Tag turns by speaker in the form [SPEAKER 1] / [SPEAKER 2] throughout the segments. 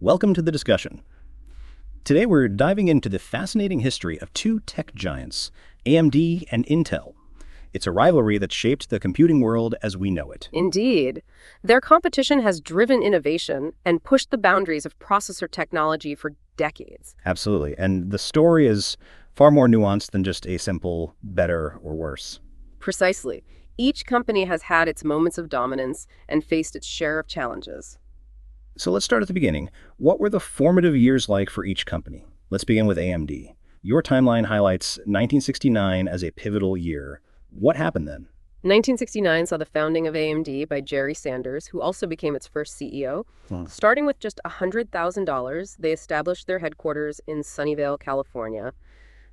[SPEAKER 1] Welcome to the discussion. Today we're diving into the fascinating history of two tech giants, AMD and Intel. It's a rivalry that shaped the computing world as we know it.
[SPEAKER 2] Indeed. Their competition has driven innovation and pushed the boundaries of processor technology for decades.
[SPEAKER 1] Absolutely. And the story is far more nuanced than just a simple better or worse.
[SPEAKER 2] Precisely. Each company has had its moments of dominance and faced its share of challenges.
[SPEAKER 1] So let's start at the beginning. What were the formative years like for each company? Let's begin with AMD. Your timeline highlights 1969 as a pivotal year. What happened then?
[SPEAKER 2] 1969 saw the founding of AMD by Jerry Sanders, who also became its first CEO. Starting with just $100,000, they established their headquarters in Sunnyvale, California.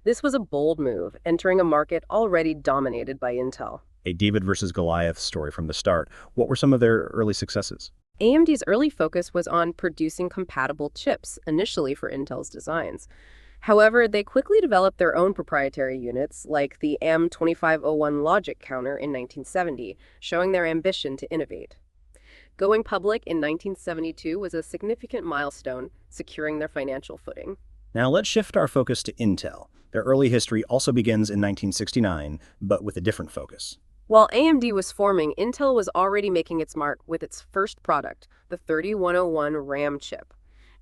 [SPEAKER 2] This was a bold move, entering a market already dominated by Intel.
[SPEAKER 1] A David versus Goliath story from the start. What were some of their early successes?
[SPEAKER 2] AMD's early focus was on producing compatible chips, initially for Intel's designs. However, they quickly developed their own proprietary units, like the M2501 logic counter in 1970, showing their ambition to innovate. Going public in 1972 was a significant milestone, securing their financial footing.
[SPEAKER 1] Now let's shift our focus to Intel. Their early history also begins in 1969, but with a different focus.
[SPEAKER 2] While AMD was forming, Intel was already making its mark with its first product, the 3101 RAM chip.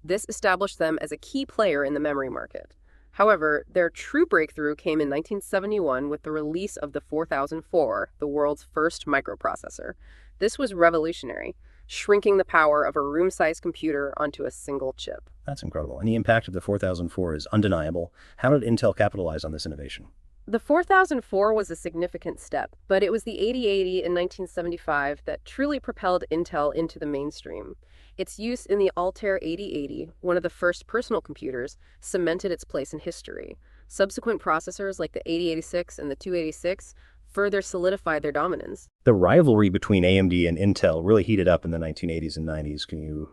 [SPEAKER 2] This established them as a key player in the memory market. However, their true breakthrough came in 1971 with the release of the 4004, the world's first microprocessor. This was revolutionary, shrinking the power of a room-sized computer onto a single chip.
[SPEAKER 1] That's incredible. And the impact of the 4004 is undeniable. How did Intel capitalize on this innovation?
[SPEAKER 2] The 4004 was a significant step, but it was the 8080 in 1975 that truly propelled Intel into the mainstream. Its use in the Altair 8080, one of the first personal computers, cemented its place in history. Subsequent processors like the 8086 and the 286 further solidified their dominance.
[SPEAKER 1] The rivalry between AMD and Intel really heated up in the 1980s and 90s. Can you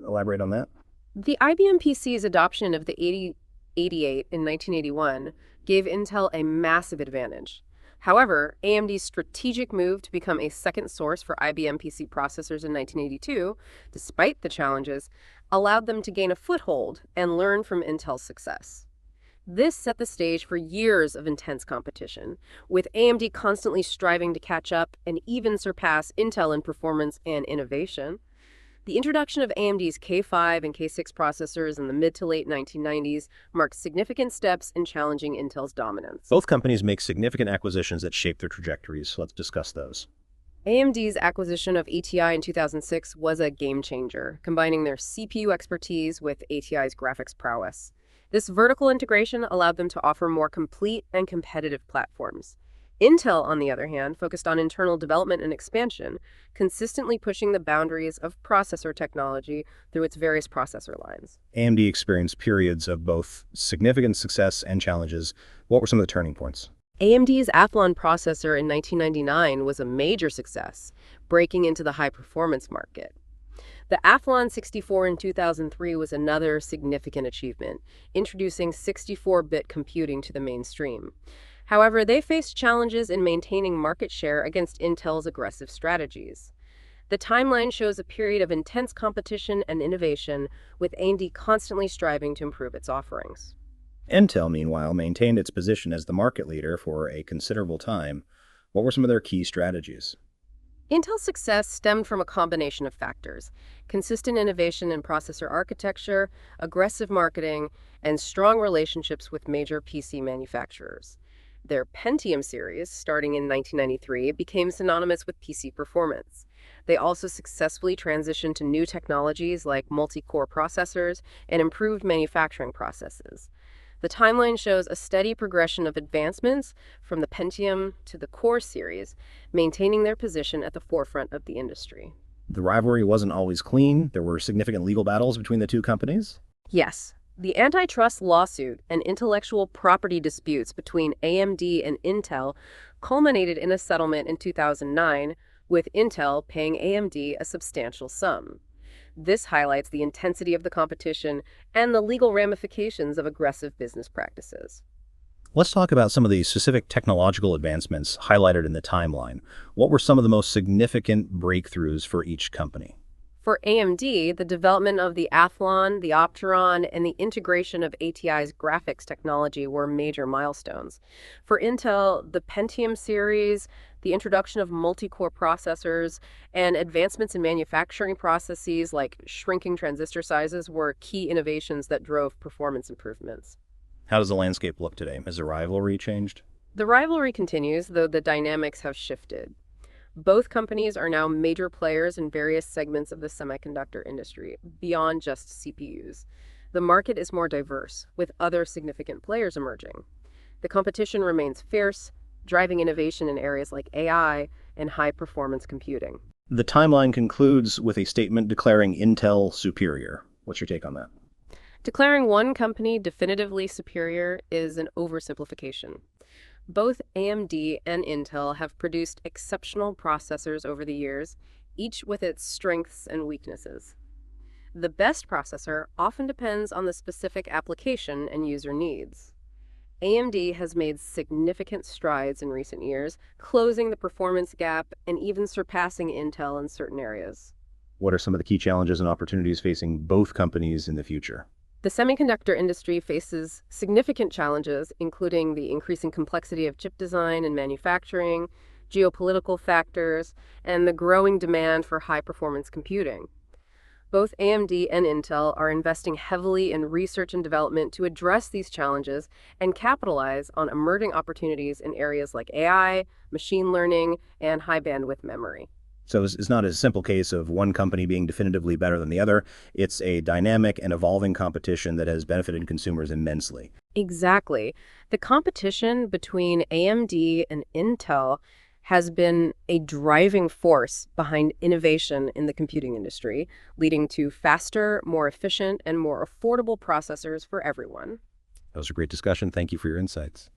[SPEAKER 1] elaborate on that?
[SPEAKER 2] The IBM PC's adoption of the 8088 in 1981 gave Intel a massive advantage. However, AMD's strategic move to become a second source for IBM PC processors in 1982, despite the challenges, allowed them to gain a foothold and learn from Intel's success. This set the stage for years of intense competition, with AMD constantly striving to catch up and even surpass Intel in performance and innovation. The introduction of AMD's K5 and K6 processors in the mid to late 1990s marked significant steps in challenging Intel's dominance.
[SPEAKER 1] Both companies make significant acquisitions that shape their trajectories, so let's discuss those.
[SPEAKER 2] AMD's acquisition of ATI in 2006 was a game changer, combining their CPU expertise with ATI's graphics prowess. This vertical integration allowed them to offer more complete and competitive platforms. Intel, on the other hand, focused on internal development and expansion, consistently pushing the boundaries of processor technology through its various processor lines.
[SPEAKER 1] AMD experienced periods of both significant success and challenges. What were some of the turning points?
[SPEAKER 2] AMD's Athlon processor in 1999 was a major success, breaking into the high-performance market. The Athlon 64 in 2003 was another significant achievement, introducing 64-bit computing to the mainstream. However, they faced challenges in maintaining market share against Intel's aggressive strategies. The timeline shows a period of intense competition and innovation, with AMD constantly striving to improve its offerings.
[SPEAKER 1] Intel, meanwhile, maintained its position as the market leader for a considerable time. What were some of their key strategies?
[SPEAKER 2] Intel's success stemmed from a combination of factors: consistent innovation in processor architecture, aggressive marketing, and strong relationships with major PC manufacturers. Their Pentium series, starting in 1993, became synonymous with PC performance. They also successfully transitioned to new technologies like multi-core processors and improved manufacturing processes. The timeline shows a steady progression of advancements from the Pentium to the Core series, maintaining their position at the forefront of the industry.
[SPEAKER 1] The rivalry wasn't always clean. There were significant legal battles between the two companies.
[SPEAKER 2] Yes. The antitrust lawsuit and intellectual property disputes between AMD and Intel culminated in a settlement in 2009, with Intel paying AMD a substantial sum. This highlights the intensity of the competition and the legal ramifications of aggressive business practices.
[SPEAKER 1] Let's talk about some of the specific technological advancements highlighted in the timeline. What were some of the most significant breakthroughs for each company?
[SPEAKER 2] For AMD, the development of the Athlon, the Opteron, and the integration of ATI's graphics technology were major milestones. For Intel, the Pentium series, the introduction of multi-core processors, and advancements in manufacturing processes like shrinking transistor sizes were key innovations that drove performance improvements.
[SPEAKER 1] How does the landscape look today? Has the rivalry changed?
[SPEAKER 2] The rivalry continues, though the dynamics have shifted. Both companies are now major players in various segments of the semiconductor industry, beyond just CPUs. The market is more diverse, with other significant players emerging. The competition remains fierce, driving innovation in areas like AI and high-performance computing.
[SPEAKER 1] The timeline concludes with a statement declaring Intel superior. What's your take on that?
[SPEAKER 2] Declaring one company definitively superior is an oversimplification. Both AMD and Intel have produced exceptional processors over the years, each with its strengths and weaknesses. The best processor often depends on the specific application and user needs. AMD has made significant strides in recent years, closing the performance gap and even surpassing Intel in certain areas.
[SPEAKER 1] What are some of the key challenges and opportunities facing both companies in the future?
[SPEAKER 2] The semiconductor industry faces significant challenges, including the increasing complexity of chip design and manufacturing, geopolitical factors, and the growing demand for high-performance computing. Both AMD and Intel are investing heavily in research and development to address these challenges and capitalize on emerging opportunities in areas like AI, machine learning, and high-bandwidth memory.
[SPEAKER 1] So it's not a simple case of one company being definitively better than the other. It's a dynamic and evolving competition that has benefited consumers immensely.
[SPEAKER 2] Exactly. The competition between AMD and Intel has been a driving force behind innovation in the computing industry, leading to faster, more efficient, and more affordable processors for everyone.
[SPEAKER 1] That was a great discussion. Thank you for your insights.